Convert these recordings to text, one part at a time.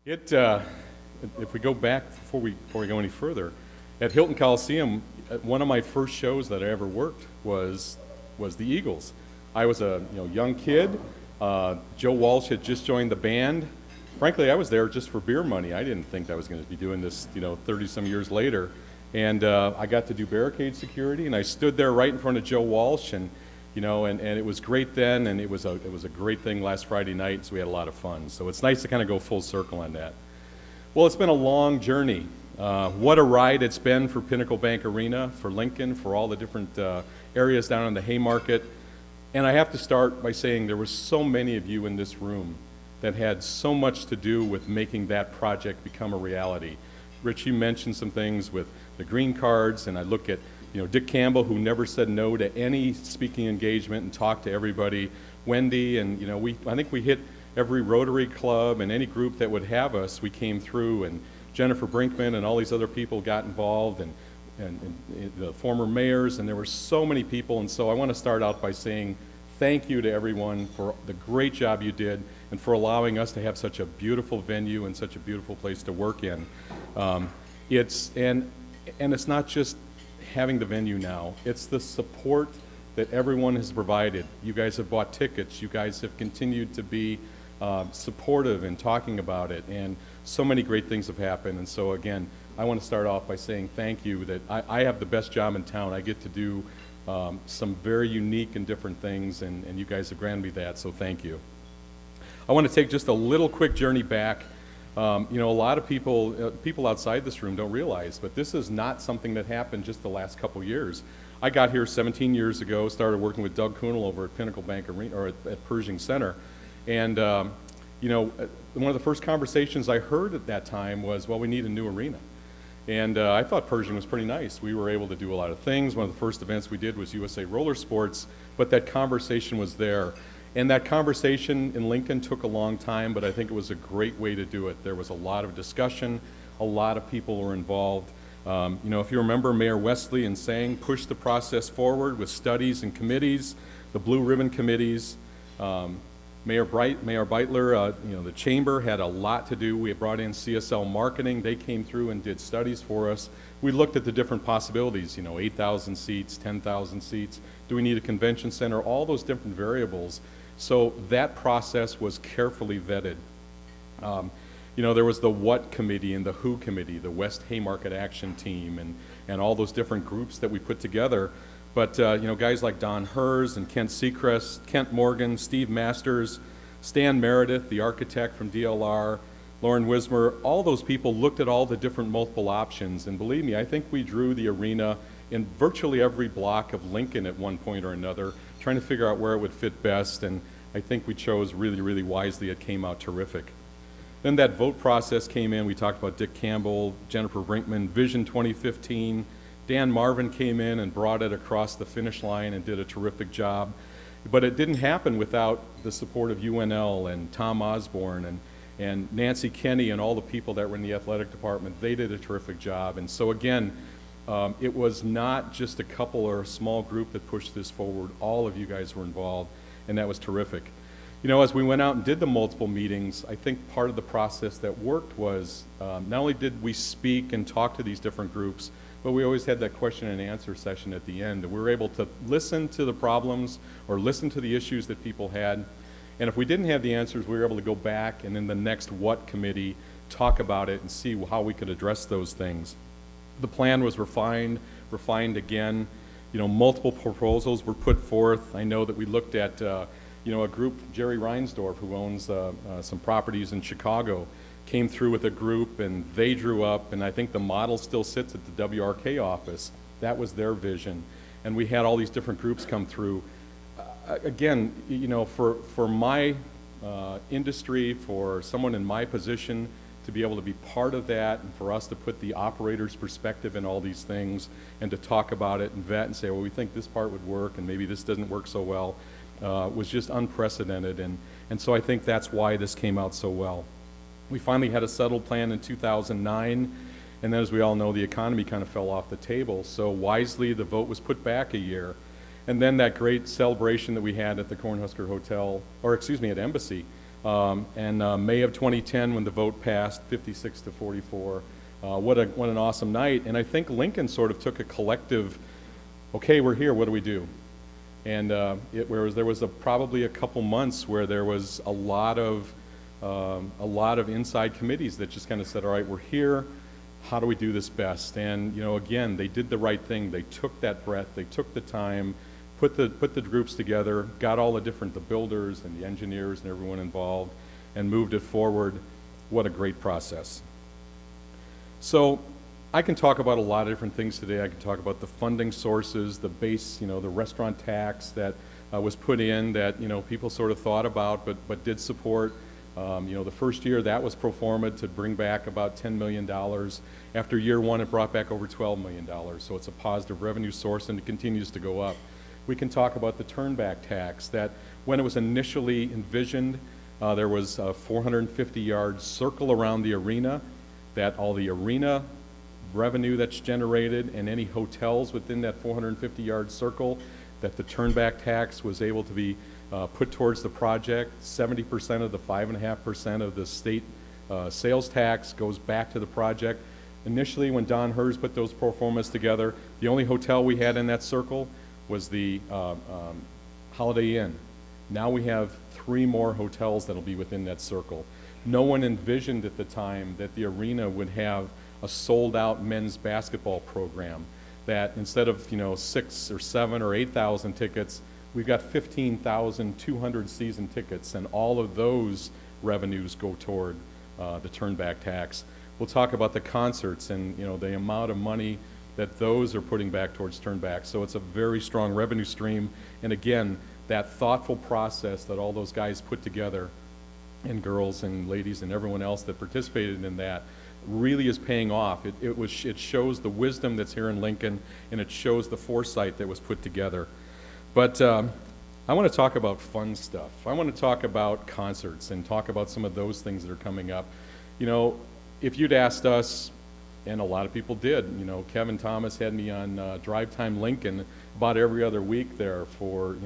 If we go back before we go any further, at Hilton Coliseum, one of my first shows that I ever worked was the Eagles. I was a young kid. Joe Walsh had just joined the band. Frankly, I was there just for beer money. I didn't think I was going to be doing this 30 some years later. And I got to do barricade security, and I stood there right in front of Joe Walsh, and it was great then, and it was a great thing last Friday night, so we had a lot of fun. So it's nice to kind of go full circle on that. Well, it's been a long journey. What a ride it's been for Pinnacle Bank Arena, for Lincoln, for all the different areas down in the Haymarket. And I have to start by saying there were so many of you in this room that had so much to do with making that project become a reality. Rich, you mentioned some things with the green cards, and I look at Dick Campbell, who never said no to any speaking engagement and talked to everybody. Wendy, and I think we hit every Rotary Club and any group that would have us, we came through, and Jennifer Brinkman and all these other people got involved, and the former mayors, and there were so many people. And so I want to start out by saying thank you to everyone for the great job you did and for allowing us to have such a beautiful venue and such a beautiful place to work in. It's not just having the venue now, it's the support that everyone has provided. You guys have bought tickets, you guys have continued to be supportive and talking about it, and so many great things have happened. And so again, I want to start off by saying thank you that I have the best job in town. I get to do some very unique and different things, and you guys have granted me that, so thank you. I want to take just a little quick journey back. A lot of people outside this room don't realize, but this is not something that happened just the last couple years. I got here 17 years ago, started working with Doug Kuhnel over at Pinnacle Bank Arena, or at Pershing Center. And one of the first conversations I heard at that time was, well, we need a new arena. And I thought Pershing was pretty nice. We were able to do a lot of things. One of the first events we did was USA Roller Sports, but that conversation was there. And that conversation in Lincoln took a long time, but I think it was a great way to do it. There was a lot of discussion, a lot of people were involved. If you remember, Mayor Wesley and Sang pushed the process forward with studies and committees, the Blue Ribbon committees. Mayor Beitler, the chamber had a lot to do. We had brought in CSL Marketing. They came through and did studies for us. We looked at the different possibilities, 8,000 seats, 10,000 seats. Do we need a convention center? All those different variables. So that process was carefully vetted. There was the what committee and the who committee, the West Haymarket Action Team, and all those different groups that we put together. But guys like Don Hers and Kent Seacrest, Kent Morgan, Steve Masters, Stan Meredith, the architect from DLR, Lauren Wismer, all those people looked at all the different multiple options. And believe me, I think we drew the arena in virtually every block of Lincoln at one point or another, trying to figure out where it would fit best. And I think we chose really, really wisely. It came out terrific. Then that vote process came in. We talked about Dick Campbell, Jennifer Brinkman, Vision 2015. Dan Marvin came in and brought it across the finish line and did a terrific job. But it didn't happen without the support of UNL and Tom Osborne and Nancy Kenny and all the people that were in the athletic department. They did a terrific job. And so again, it was not just a couple or a small group that pushed this forward. All of you guys were involved, and that was terrific. As we went out and did the multiple meetings, I think part of the process that worked was not only did we speak and talk to these different groups, but we always had that question and answer session at the end. And we were able to listen to the problems or listen to the issues that people had. And if we didn't have the answers, we were able to go back and in the next what committee talk about it and see how we could address those things. The plan was refined again. Multiple proposals were put forth. I know that we looked at a group, Jerry Reinsdorf, who owns some properties in Chicago, came through with a group, and they drew up, and I think the model still sits at the WRK office. That was their vision. And we had all these different groups come through. Again, for my industry, for someone in my position to be able to be part of that, and for us to put the operator's perspective in all these things, and to talk about it and vet and say, well, we think this part would work, and maybe this doesn't work so well, was just unprecedented. And so I think that's why this came out so well. We finally had a settled plan in 2009, and then as we all know, the economy kind of fell off the table. So wisely, the vote was put back a year. And then that great celebration that we had at the Cornhusker Hotel, or excuse me, at Embassy, And May of 2010, when the vote passed, 56 to 44. What an awesome night. And I think Lincoln sort of took a collective, okay, we're here, what do we do? And there was probably a couple months where there was a lot of inside committees that just kind of said, all right, we're here, how do we do this best? And again, they did the right thing. They took that breath, they took the time, put the groups together, got all the builders and the engineers and everyone involved, and moved it forward. What a great process. So I can talk about a lot of different things today. I can talk about the funding sources, the base, the restaurant tax that was put in that, people sort of thought about but did support. The first year that was pro forma to bring back about $10 million. After year one, it brought back over $12 million. So it's a positive revenue source and it continues to go up. We can talk about the turnback tax that when it was initially envisioned, there was a 450-yard circle around the arena, that all the arena revenue that's generated and any hotels within that 450-yard circle, that the turnback tax was able to be put towards the project. 70% of the 5.5% of the state sales tax goes back to the project. Initially, when Don Hers put those pro formas together, the only hotel we had in that circle was the Holiday Inn. Now we have 3 more hotels that'll be within that circle. No one envisioned at the time that the arena would have a sold-out men's basketball program, that instead of 6 or 7 or 8,000 tickets, we've got 15,200 season tickets, and all of those revenues go toward the turnback tax. We'll talk about the concerts and the amount of money that those are putting back towards turnback. So it's a very strong revenue stream. And again, that thoughtful process that all those guys put together, and girls and ladies and everyone else that participated in that, really is paying off. It shows the wisdom that's here in Lincoln, and it shows the foresight that was put together. But I want to talk about fun stuff. I want to talk about concerts and talk about some of those things that are coming up. If you'd asked us, and a lot of people did, Kevin Thomas had me on Drive Time Lincoln about every other week there for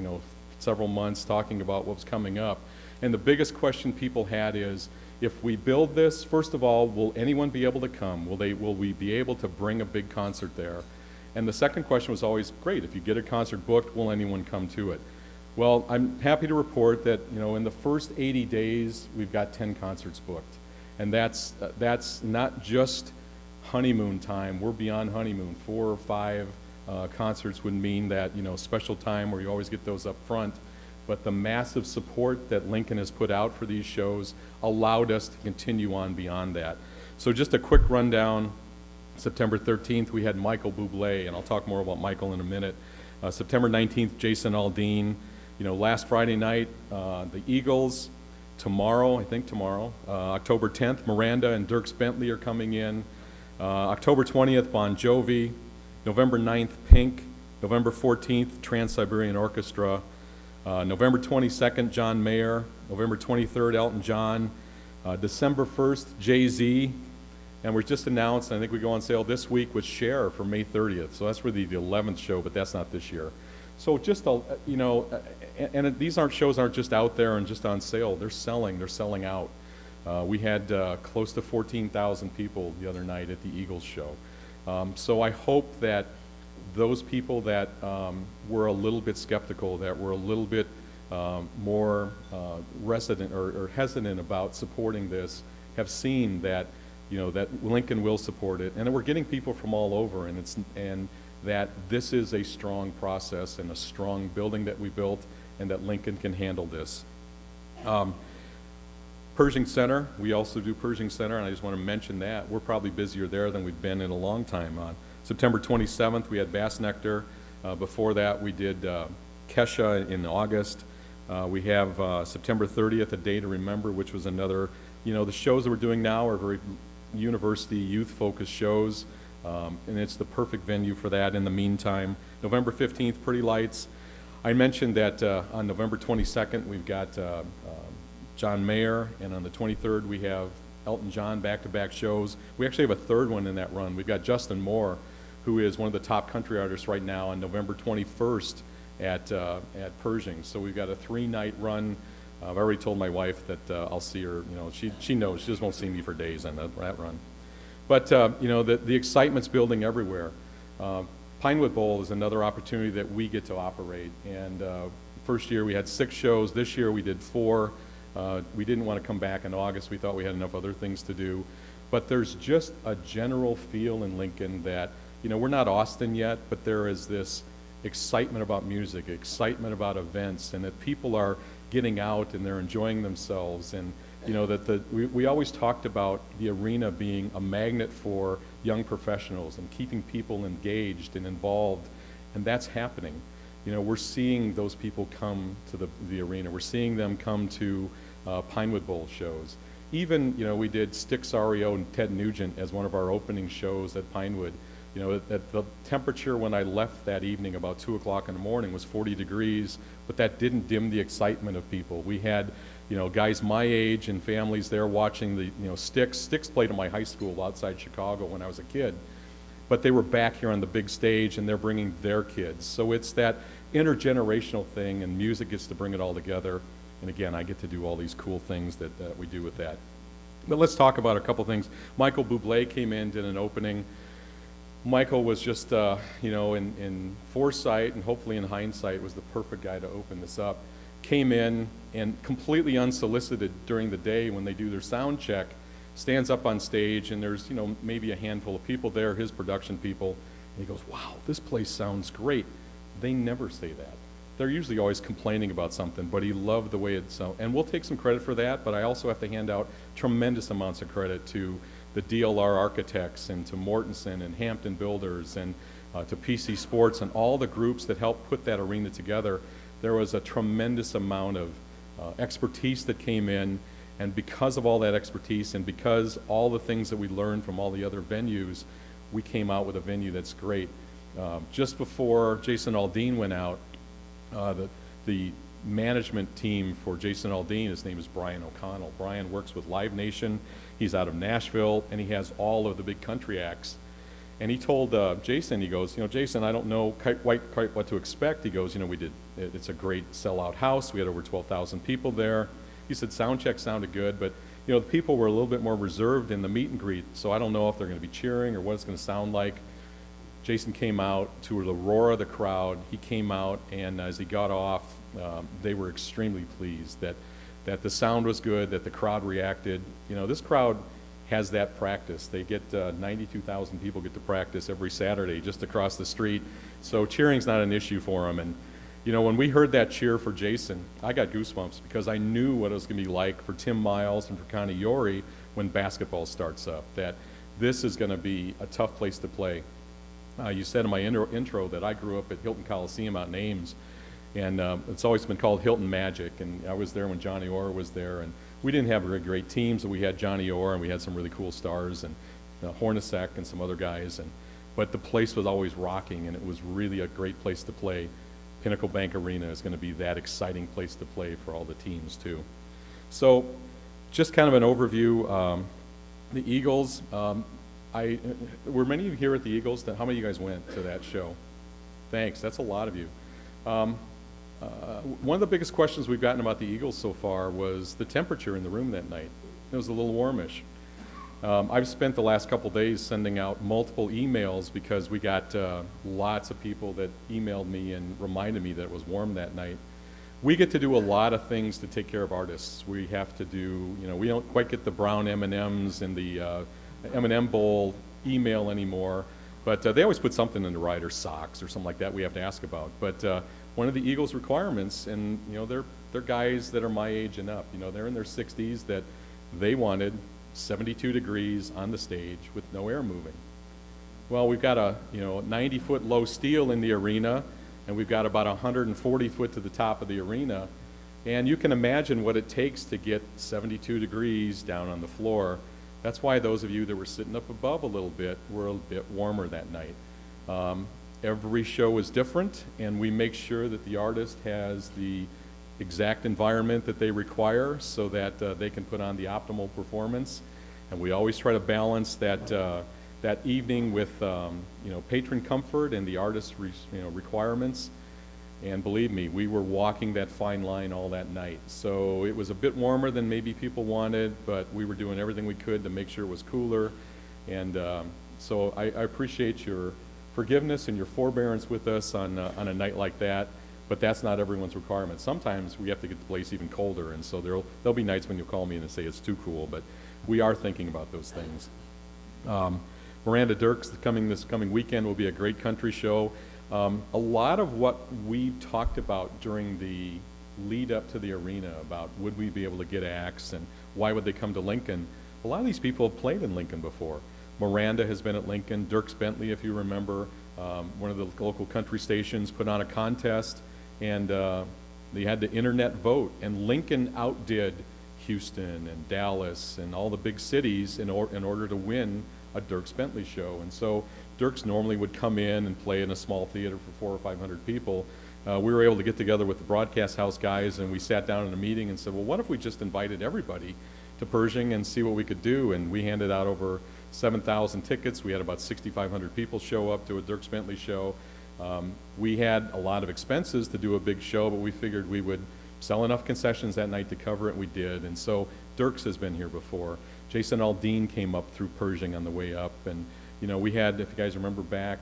several months talking about what's coming up. And the biggest question people had is, if we build this, first of all, will anyone be able to come? Will we be able to bring a big concert there? And the second question was always, great, if you get a concert booked, will anyone come to it? Well, I'm happy to report that in the first 80 days, we've got 10 concerts booked. And that's not just honeymoon time. We're beyond honeymoon. 4 or 5 concerts would mean that, special time where you always get those up front. But the massive support that Lincoln has put out for these shows allowed us to continue on beyond that. So just a quick rundown. September 13th, we had Michael Bublé, and I'll talk more about Michael in a minute. September 19th, Jason Aldean. Last Friday night, the Eagles. Tomorrow, October 10th, Miranda and Dierks Bentley are coming in. October 20th, Bon Jovi. November 9th, Pink. November 14th, Trans-Siberian Orchestra. November 22nd, John Mayer. November 23rd, Elton John. December 1st, Jay-Z. And we're just announced, I think we go on sale this week with Cher for May 30th. So that's really the 11th show, but that's not this year. So just, and these shows aren't just out there and just on sale. They're selling out. We had close to 14,000 people the other night at the Eagles show. So I hope that those people that were a little bit skeptical, that were a little bit more resident or hesitant about supporting this, have seen that that Lincoln will support it, and that we're getting people from all over, and that this is a strong process and a strong building that we built, and that Lincoln can handle this. Pershing Center, we also do Pershing Center, and I just want to mention that. We're probably busier there than we've been in a long time. September 27th, we had Bass Nectar. Before that, we did Kesha in August. We have September 30th, A Day to Remember, which was another, the shows that we're doing now are very university youth-focused shows, and it's the perfect venue for that. In the meantime, November 15th, Pretty Lights. I mentioned that on November 22nd, we've got John Mayer, and on the 23rd, we have Elton John, back-to-back shows. We actually have a third one in that run. We've got Justin Moore, who is one of the top country artists right now, on November 21st at Pershing. So we've got a 3-night run I've already told my wife that I'll see her, she knows, she just won't see me for days on that run. But, the excitement's building everywhere. Pinewood Bowl is another opportunity that we get to operate. And first year we had 6 shows. This year we did 4. We didn't want to come back in August. We thought we had enough other things to do. But there's just a general feel in Lincoln that, we're not Austin yet, but there is this excitement about music, excitement about events, and that people are getting out and they're enjoying themselves. And that we always talked about the arena being a magnet for young professionals and keeping people engaged and involved, and that's happening. We're seeing those people come to the arena. We're seeing them come to Pinewood Bowl shows. Even, we did Styx REO and Ted Nugent as one of our opening shows at Pinewood. At the temperature when I left that evening about 2 o'clock in the morning was 40 degrees, but that didn't dim the excitement of people. We had, guys my age and families there watching the, Styx. Styx played in my high school outside Chicago when I was a kid, but they were back here on the big stage and they're bringing their kids. So it's that intergenerational thing, and music gets to bring it all together. And again, I get to do all these cool things that we do with that. But let's talk about a couple things. Michael Bublé came in, did an opening. Michael was just, in foresight and hopefully in hindsight, was the perfect guy to open this up. Came in and completely unsolicited during the day when they do their sound check, stands up on stage, and there's, maybe a handful of people there, his production people, and he goes, "Wow, this place sounds great." They never say that. They're usually always complaining about something, but he loved the way it sounded. And we'll take some credit for that, but I also have to hand out tremendous amounts of credit to the DLR architects and to Mortensen and Hampton Builders and to PC Sports and all the groups that helped put that arena together. There was a tremendous amount of expertise that came in, and because of all that expertise and because all the things that we learned from all the other venues, we came out with a venue that's great. Just before Jason Aldean went out, the management team for Jason Aldean, his name is Brian O'Connell. Brian works with Live Nation. He's out of Nashville, and he has all of the big country acts. And he told Jason, he goes, "Jason, I don't know quite what to expect." He goes, it's a great sellout house. We had over 12,000 people there. He said sound check sounded good, but the people were a little bit more reserved in the meet and greet, so I don't know if they're going to be cheering or what it's going to sound like. Jason came out to the roar of the crowd. He came out, and as he got off, they were extremely pleased that the sound was good, that the crowd reacted. This crowd has that practice. They get 92,000 people get to practice every Saturday just across the street, so cheering's not an issue for them. And when we heard that cheer for Jason, I got goosebumps because I knew what it was going to be like for Tim Miles and for Connie Yori when basketball starts up, that this is going to be a tough place to play. You said in my intro that I grew up at Hilton Coliseum out in Ames, and it's always been called Hilton Magic, and I was there when Johnny Orr was there, and we didn't have very great teams, but we had Johnny Orr, and we had some really cool stars, and Hornacek and some other guys, but the place was always rocking, and it was really a great place to play. Pinnacle Bank Arena is going to be that exciting place to play for all the teams too. So just kind of an overview. The Eagles, were many of you here at the Eagles? How many of you guys went to that show? Thanks, that's a lot of you. One of the biggest questions we've gotten about the Eagles so far was the temperature in the room that night. It was a little warmish. I've spent the last couple days sending out multiple emails because we got lots of people that emailed me and reminded me that it was warm that night. We get to do a lot of things to take care of artists. We have to do, we don't quite get the brown M&Ms and the M&M Bowl email anymore, but they always put something in the rider's socks or something like that we have to ask about. But one of the Eagles requirements, and they're guys that are my age and up, they're in their 60s, that they wanted 72 degrees on the stage with no air moving. Well, we've got a 90-foot low steel in the arena, and we've got about 140 foot to the top of the arena, and you can imagine what it takes to get 72 degrees down on the floor. That's why those of you that were sitting up above a little bit were a bit warmer that night. Every show is different, and we make sure that the artist has the exact environment that they require so that they can put on the optimal performance. And we always try to balance that evening with patron comfort and the artist's requirements. And believe me, we were walking that fine line all that night. So it was a bit warmer than maybe people wanted, but we were doing everything we could to make sure it was cooler. And so I appreciate your forgiveness and your forbearance with us on a night like that. But that's not everyone's requirement. Sometimes we have to get the place even colder, and so there'll be nights when you'll call me and say it's too cool, but we are thinking about those things. Miranda Dirks, this coming weekend, will be a great country show. A lot of what we talked about during the lead up to the arena about would we be able to get acts and why would they come to Lincoln, a lot of these people have played in Lincoln before. Miranda has been at Lincoln. Dirks Bentley, if you remember, one of the local country stations put on a contest, and they had the internet vote, and Lincoln outdid Houston and Dallas and all the big cities in order to win a Dirks Bentley show. And so Dirks normally would come in and play in a small theater for 400 or 500 people. We were able to get together with the broadcast house guys, and we sat down in a meeting and said, well, what if we just invited everybody to Pershing and see what we could do? And we handed out over 7,000 tickets. We had about 6,500 people show up to a Dirks Bentley show. We had a lot of expenses to do a big show, but we figured we would sell enough concessions that night to cover it. We did, and so Dirks has been here before. Jason Aldean came up through Pershing on the way up, and we had, if you guys remember back,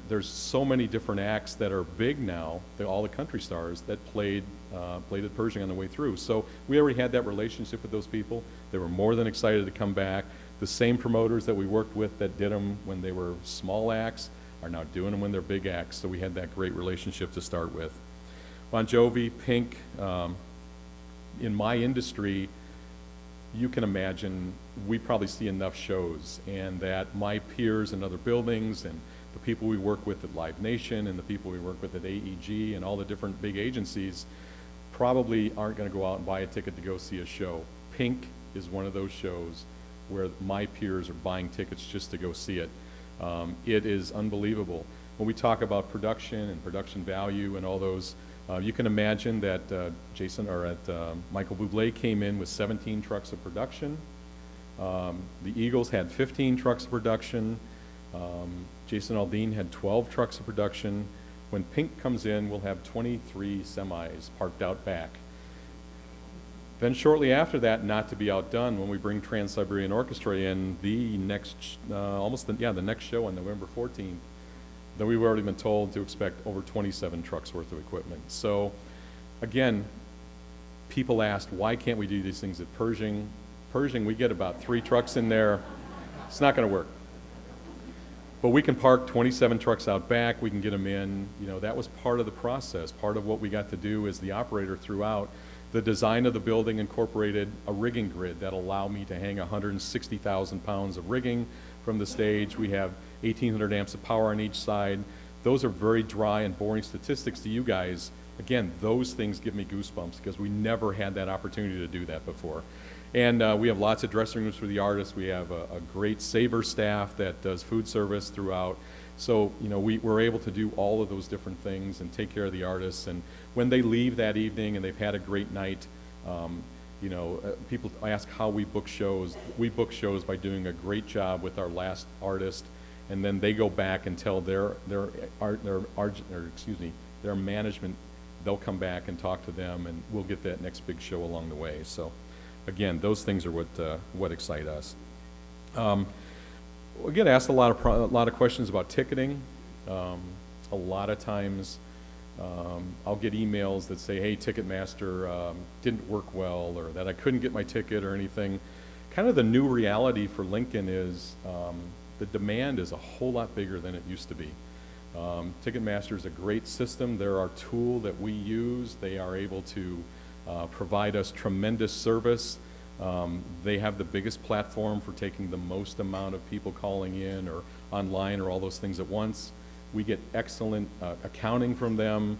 there's so many different acts that are big now, all the country stars that played at Pershing on the way through. So we already had that relationship with those people. They were more than excited to come back. The same promoters that we worked with that did them when they were small acts are now doing them when they're big acts, so we had that great relationship to start with. Bon Jovi, Pink, in my industry, you can imagine we probably see enough shows, and that my peers in other buildings and the people we work with at Live Nation and the people we work with at AEG and all the different big agencies probably aren't going to go out and buy a ticket to go see a show. Pink is one of those shows where my peers are buying tickets just to go see it. It is unbelievable. When we talk about production and production value and all those, you can imagine that Michael Bublé came in with 17 trucks of production. The Eagles had 15 trucks of production. Jason Aldean had 12 trucks of production. When Pink comes in, we'll have 23 semis parked out back. Then shortly after that, not to be outdone, when we bring Trans-Siberian Orchestra in, the next show on November 14th, then we've already been told to expect over 27 trucks worth of equipment. So again, people asked, why can't we do these things at Pershing? Pershing, we get about 3 trucks in there. It's not going to work. But we can park 27 trucks out back. We can get them in. That was part of the process. Part of what we got to do as the operator throughout. The design of the building incorporated a rigging grid that allowed me to hang 160,000 pounds of rigging from the stage. We have 1,800 amps of power on each side. Those are very dry and boring statistics to you guys. Again, those things give me goosebumps because we never had that opportunity to do that before. And we have lots of dressing rooms for the artists. We have a great Saver staff that does food service throughout. So, we're able to do all of those different things and take care of the artists. And when they leave that evening and they've had a great night, people ask how we book shows. We book shows by doing a great job with our last artist, and then they go back and tell their management. They'll come back and talk to them, and we'll get that next big show along the way. So, again, those things are what excite us. We get asked a lot of questions about ticketing. A lot of times, I'll get emails that say, "Hey, Ticketmaster didn't work well," or that I couldn't get my ticket or anything. Kind of the new reality for Lincoln is the demand is a whole lot bigger than it used to be. Ticketmaster is a great system. They're our tool that we use. They are able to provide us tremendous service. They have the biggest platform for taking the most amount of people calling in or online or all those things at once. We get excellent accounting from them.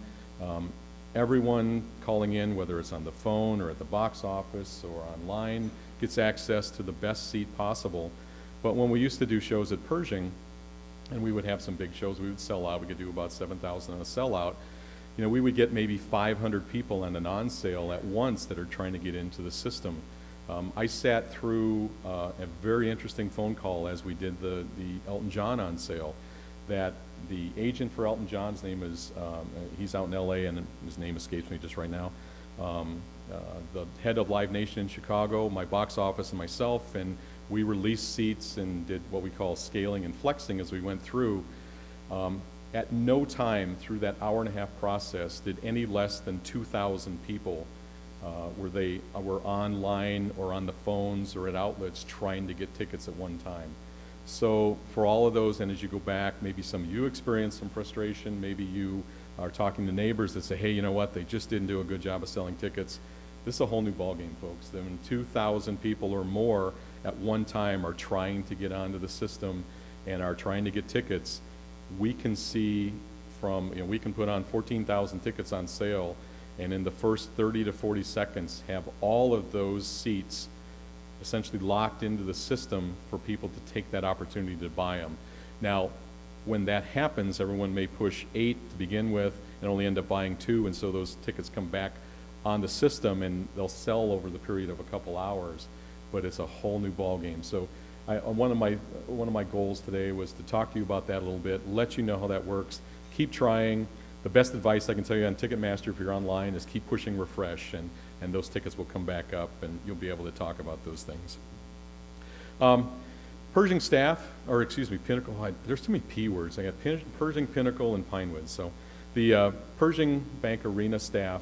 Everyone calling in, whether it's on the phone or at the box office or online, gets access to the best seat possible. But when we used to do shows at Pershing, and we would have some big shows, we would sell out. We could do about 7,000 on a sellout. We would get maybe 500 people on an on-sale at once that are trying to get into the system. I sat through a very interesting phone call as we did the Elton John on sale. that the agent for Elton John's name is, he's out in LA and his name escapes me just right now. The head of Live Nation in Chicago, my box office, and myself, and we released seats and did what we call scaling and flexing as we went through. At no time through that hour-and-a-half process did any less than 2,000 people were online or on the phones or at outlets trying to get tickets at one time. So for all of those, and as you go back, maybe some of you experience some frustration, maybe you are talking to neighbors that say, hey, you know what, they just didn't do a good job of selling tickets. This is a whole new ballgame, folks. When 2,000 people or more at one time are trying to get onto the system and are trying to get tickets, we can see from, we can put on 14,000 tickets on sale, and in the first 30 to 40 seconds have all of those seats essentially locked into the system for people to take that opportunity to buy them. Now, when that happens, everyone may push 8 to begin with and only end up buying 2, and so those tickets come back on the system and they'll sell over the period of a couple hours, but it's a whole new ball game. So one of my goals today was to talk to you about that a little bit, let you know how that works. Keep trying. The best advice I can tell you on Ticketmaster if you're online is keep pushing refresh, and those tickets will come back up and you'll be able to talk about those things. Pershing staff, or excuse me, Pinnacle, there's too many P words. I got Pershing, Pinnacle, and Pinewood. So the Pershing Bank Arena staff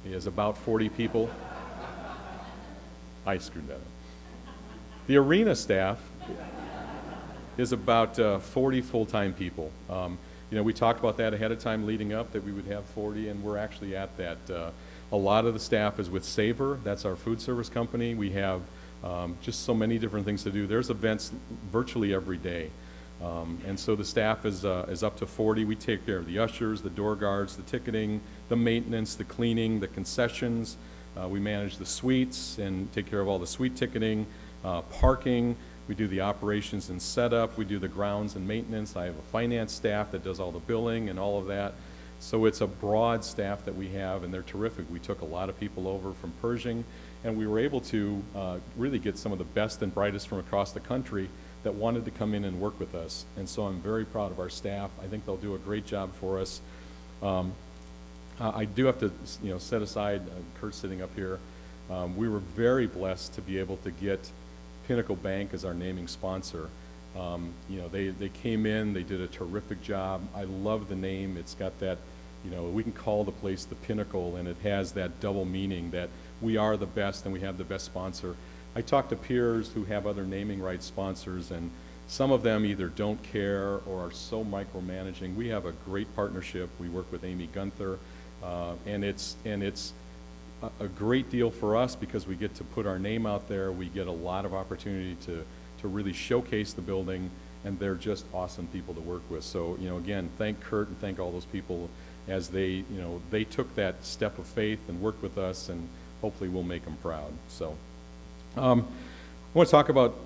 is about 40 people. I screwed that up. The arena staff is about 40 full-time people. We talked about that ahead of time leading up, that we would have 40, and we're actually at that. A lot of the staff is with Savor. That's our food service company. We have just so many different things to do. There's events virtually every day. And so the staff is up to 40. We take care of the ushers, the door guards, the ticketing, the maintenance, the cleaning, the concessions. We manage the suites and take care of all the suite ticketing, parking. We do the operations and setup. We do the grounds and maintenance. I have a finance staff that does all the billing and all of that. So it's a broad staff that we have, and they're terrific. We took a lot of people over from Pershing, and we were able to really get some of the best and brightest from across the country that wanted to come in and work with us. And so I'm very proud of our staff. I think they'll do a great job for us. I do have to set aside, Kurt's sitting up here, we were very blessed to be able to get Pinnacle Bank as our naming sponsor. They came in, they did a terrific job. I love the name. It's got that, we can call the place the Pinnacle, and it has that double meaning that we are the best and we have the best sponsor. I talk to peers who have other naming rights sponsors, and some of them either don't care or are so micromanaging. We have a great partnership. We work with Amy Gunther, and it's a great deal for us because we get to put our name out there. We get a lot of opportunity to really showcase the building, and they're just awesome people to work with. So, again, thank Kurt and thank all those people as they took that step of faith and worked with us, and hopefully we'll make them proud. So, I want to talk about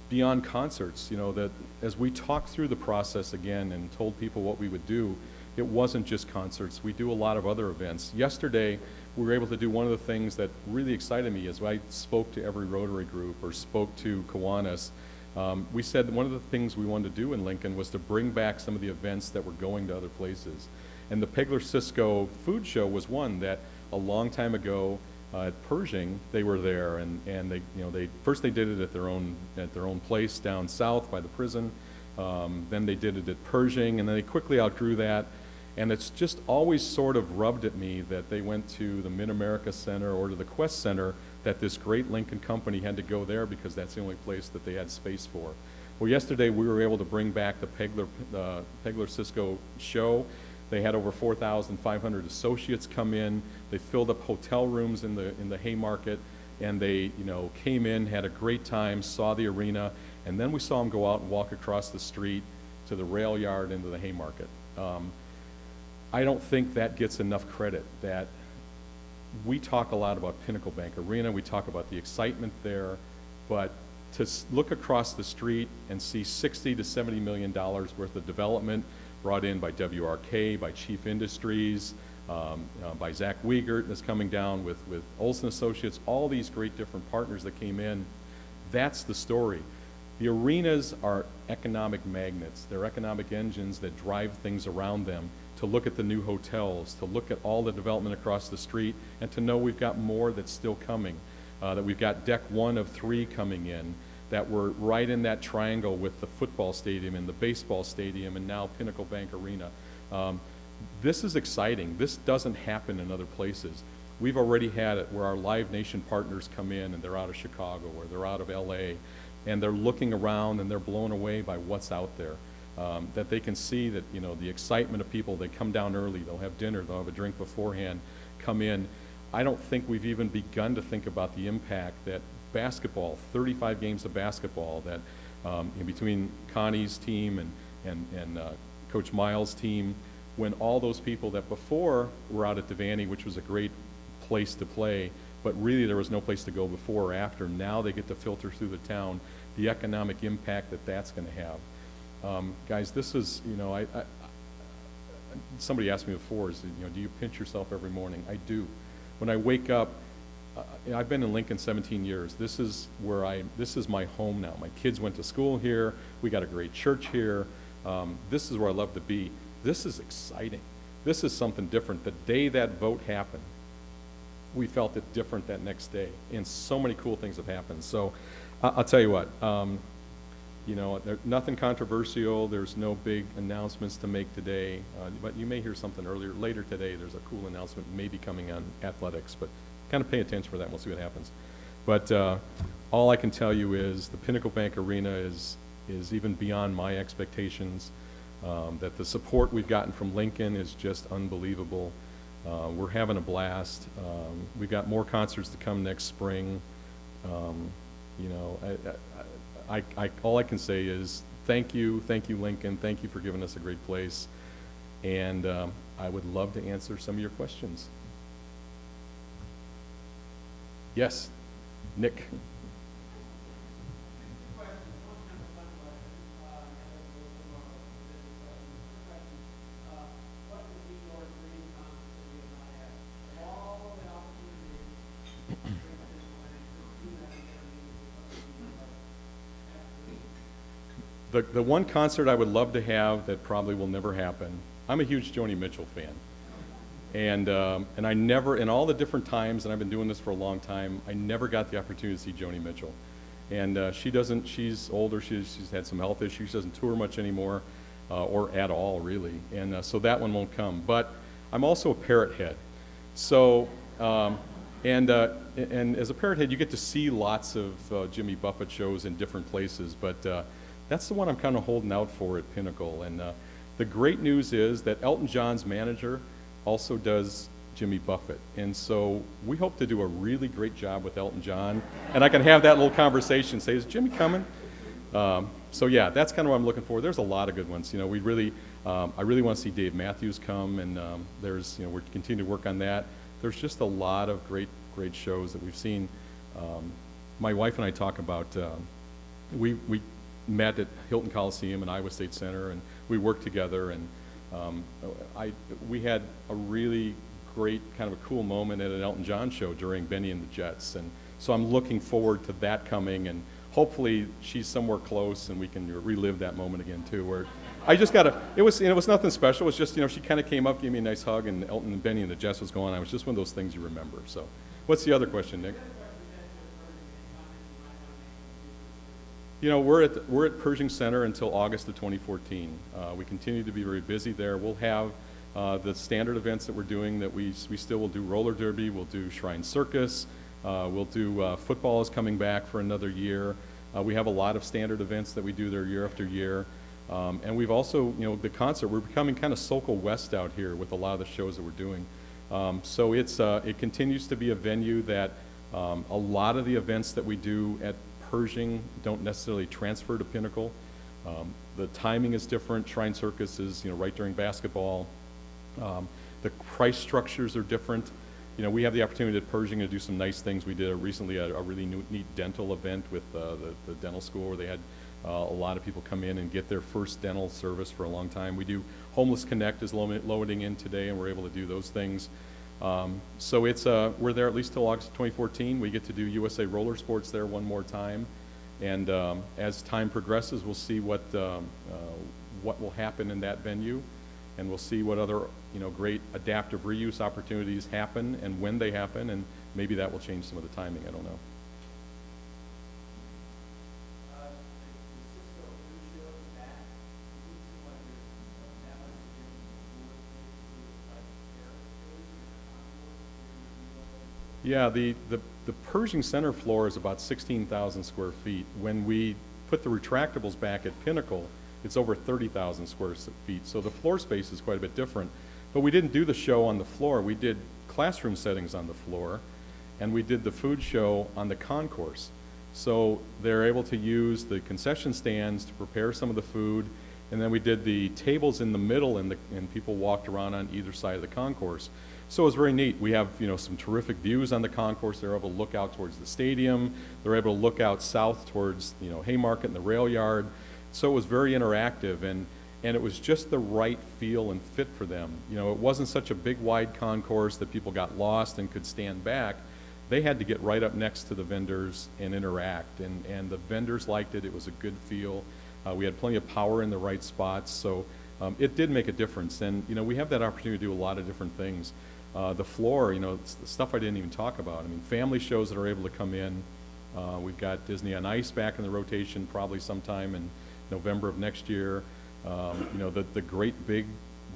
beyond concerts, that as we talked through the process again and told people what we would do, it wasn't just concerts. We do a lot of other events. Yesterday, we were able to do one of the things that really excited me as I spoke to every Rotary group or spoke to Kiwanis. We said one of the things we wanted to do in Lincoln was to bring back some of the events that were going to other places. And the Pegler-Cisco food show was one that a long time ago at Pershing, they were there, and they first they did it at their own place down south by the prison. Then they did it at Pershing, and then they quickly outgrew that. And it's just always sort of rubbed at me that they went to the Mid-America Center or to the Quest Center, that this great Lincoln company had to go there because that's the only place that they had space for. Well, yesterday we were able to bring back the Pegler-Cisco show. They had over 4,500 associates come in. They filled up hotel rooms in the Haymarket, and they came in, had a great time, saw the arena, and then we saw them go out and walk across the street to the rail yard into the Haymarket. I don't think that gets enough credit. That we talk a lot about Pinnacle Bank Arena, we talk about the excitement there, but to look across the street and see $60 to $70 million worth of development brought in by WRK, by Chief Industries, by Zach Wiegert that's coming down with Olson Associates, all these great different partners that came in, that's the story. The arenas are economic magnets. They're economic engines that drive things around them, to look at the new hotels, to look at all the development across the street, and to know we've got more that's still coming, that we've got deck 1 of 3 coming in, that we're right in that triangle with the football stadium and the baseball stadium and now Pinnacle Bank Arena. This is exciting. This doesn't happen in other places. We've already had it where our Live Nation partners come in and they're out of Chicago or they're out of LA, and they're looking around and they're blown away by what's out there. That they can see that, you know, the excitement of people, they come down early, they'll have dinner, they'll have a drink beforehand, come in. I don't think we've even begun to think about the impact that basketball, 35 games of basketball, that in between Connie's team and Coach Miles' team, when all those people that before were out at Devaney, which was a great place to play, but really there was no place to go before or after, now they get to filter through the town, the economic impact that that's going to have. Guys, this is, you know, somebody asked me before, is, you know, do you pinch yourself every morning? I do. When I wake up, I've been in Lincoln 17 years. This is my home now. My kids went to school here. We got a great church here. This is where I love to be. This is exciting. This is something different. The day that vote happened, we felt it different that next day, and so many cool things have happened. So I'll tell you what, you know, nothing controversial. There's no big announcements to make today, but you may hear something later today. There's a cool announcement maybe coming on athletics, but kind of pay attention for that and we'll see what happens. But all I can tell you is the Pinnacle Bank Arena is even beyond my expectations. That the support we've gotten from Lincoln is just unbelievable. We're having a blast. We've got more concerts to come next spring. You know, all I can say is thank you, Lincoln. Thank you for giving us a great place. And I would love to answer some of your questions. Yes, Nick. The one concert I would love to have that probably will never happen, I'm a huge Joni Mitchell fan. And I never, in all the different times, and I've been doing this for a long time, I never got the opportunity to see Joni Mitchell. And she's older, she's had some health issues, she doesn't tour much anymore, or at all, really. And so that one won't come. But I'm also a parrot head. So, and as a parrot head, you get to see lots of Jimmy Buffett shows in different places, but that's the one I'm kind of holding out for at Pinnacle. And the great news is that Elton John's manager also does Jimmy Buffett. And so we hope to do a really great job with Elton John. And I can have that little conversation, say, is Jimmy coming? So yeah, that's kind of what I'm looking for. There's a lot of good ones. You know, I really want to see Dave Matthews come, and there's, you know, we're continuing to work on that. There's just a lot of great shows that we've seen. My wife and I talk about, we met at Hilton Coliseum and Iowa State Center, and we worked together, and we had a really great kind of a cool moment at an Elton John show during Benny and the Jets, and so I'm looking forward to that coming, and hopefully she's somewhere close and we can relive that moment again too, where I just it was nothing special. It was just, you know, she kind of came up, gave me a nice hug, and Elton and Benny and the Jets was going on. It was just one of those things you remember. So what's the other question, Nick? You know, we're at Pershing Center until August of 2014. We continue to be very busy there. We'll have the standard events that we're doing that we still will do roller derby, we'll do Shrine Circus, we'll do football is coming back for another year. We have a lot of standard events that we do there year after year. And we've also, you know, the concert, we're becoming kind of Sokol West out here with a lot of the shows that we're doing. So it continues to be a venue that a lot of the events that we do at Pershing don't necessarily transfer to Pinnacle. The timing is different. Shrine Circus is, you know, right during basketball. The price structures are different. You know, we have the opportunity at Pershing to do some nice things. We did recently a really neat dental event with the dental school where they had a lot of people come in and get their first dental service for a long time. We do Homeless Connect is loading in today, and we're able to do those things. So we're there at least till August 2014. We get to do USA Roller Sports there one more time. And as time progresses, we'll see what will happen in that venue, and we'll see what other great adaptive reuse opportunities happen and when they happen, and maybe that will change some of the timing. I don't know. Yeah, the Pershing center floor is about 16,000 square feet. When we put the retractables back at Pinnacle, it's over 30,000 square feet. So the floor space is quite a bit different. But we didn't do the show on the floor. We did classroom settings on the floor, and we did the food show on the concourse. So they're able to use the concession stands to prepare some of the food, and then we did the tables in the middle, and people walked around on either side of the concourse. So it was very neat. We have some terrific views on the concourse. They're able to look out towards the stadium. They're able to look out south towards Haymarket and the rail yard. So it was very interactive, and it was just the right feel and fit for them. It wasn't such a big wide concourse that people got lost and could stand back. They had to get right up next to the vendors and interact, and the vendors liked it. It was a good feel. We had plenty of power in the right spots, so it did make a difference. And we have that opportunity to do a lot of different things. The floor, it's the stuff I didn't even talk about. I mean, family shows that are able to come in. We've got Disney on Ice back in the rotation probably sometime in November of next year. The great big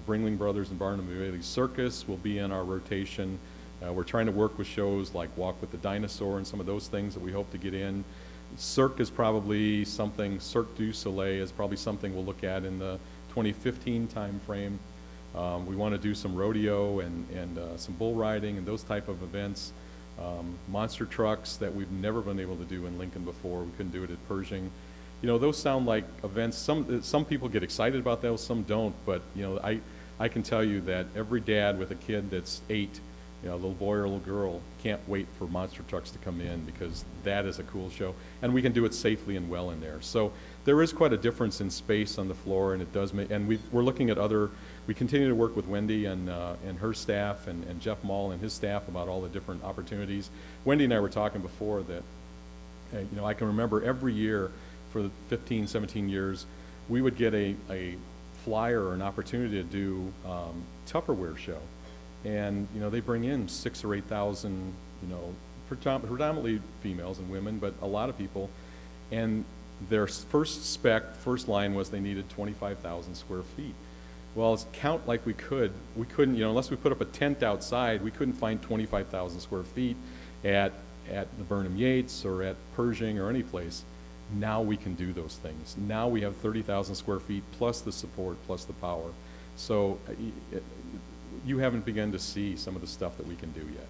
Ringling Brothers and Barnum and Bailey Circus will be in our rotation. We're trying to work with shows like Walk with the Dinosaur and some of those things that we hope to get in. Cirque is probably something, Cirque du Soleil is probably something we'll look at in the 2015 time frame. We want to do some rodeo and some bull riding and those type of events. Monster trucks that we've never been able to do in Lincoln before. We couldn't do it at Pershing. Those sound like events. Some people get excited about those, some don't. But I can tell you that every dad with a kid that's 8, a little boy or a little girl, can't wait for monster trucks to come in, because that is a cool show, and we can do it safely and well in there. So there is quite a difference in space on the floor, and it does make. And we're looking at other. We continue to work with Wendy and her staff and Jeff Mall and his staff about all the different opportunities. Wendy and I were talking before that, I can remember every year for the 15, 17 years, we would get a flyer or an opportunity to do Tupperware show. And they bring in 6,000 or 8,000, predominantly females and women, but a lot of people. And their first line was they needed 25,000 square feet. Well, let's count like we couldn't, unless we put up a tent outside, we couldn't find 25,000 square feet at the Burnham Yates or at Pershing or any place. Now we can do those things. Now we have 30,000 square feet plus the support plus the power. So you haven't begun to see some of the stuff that we can do yet.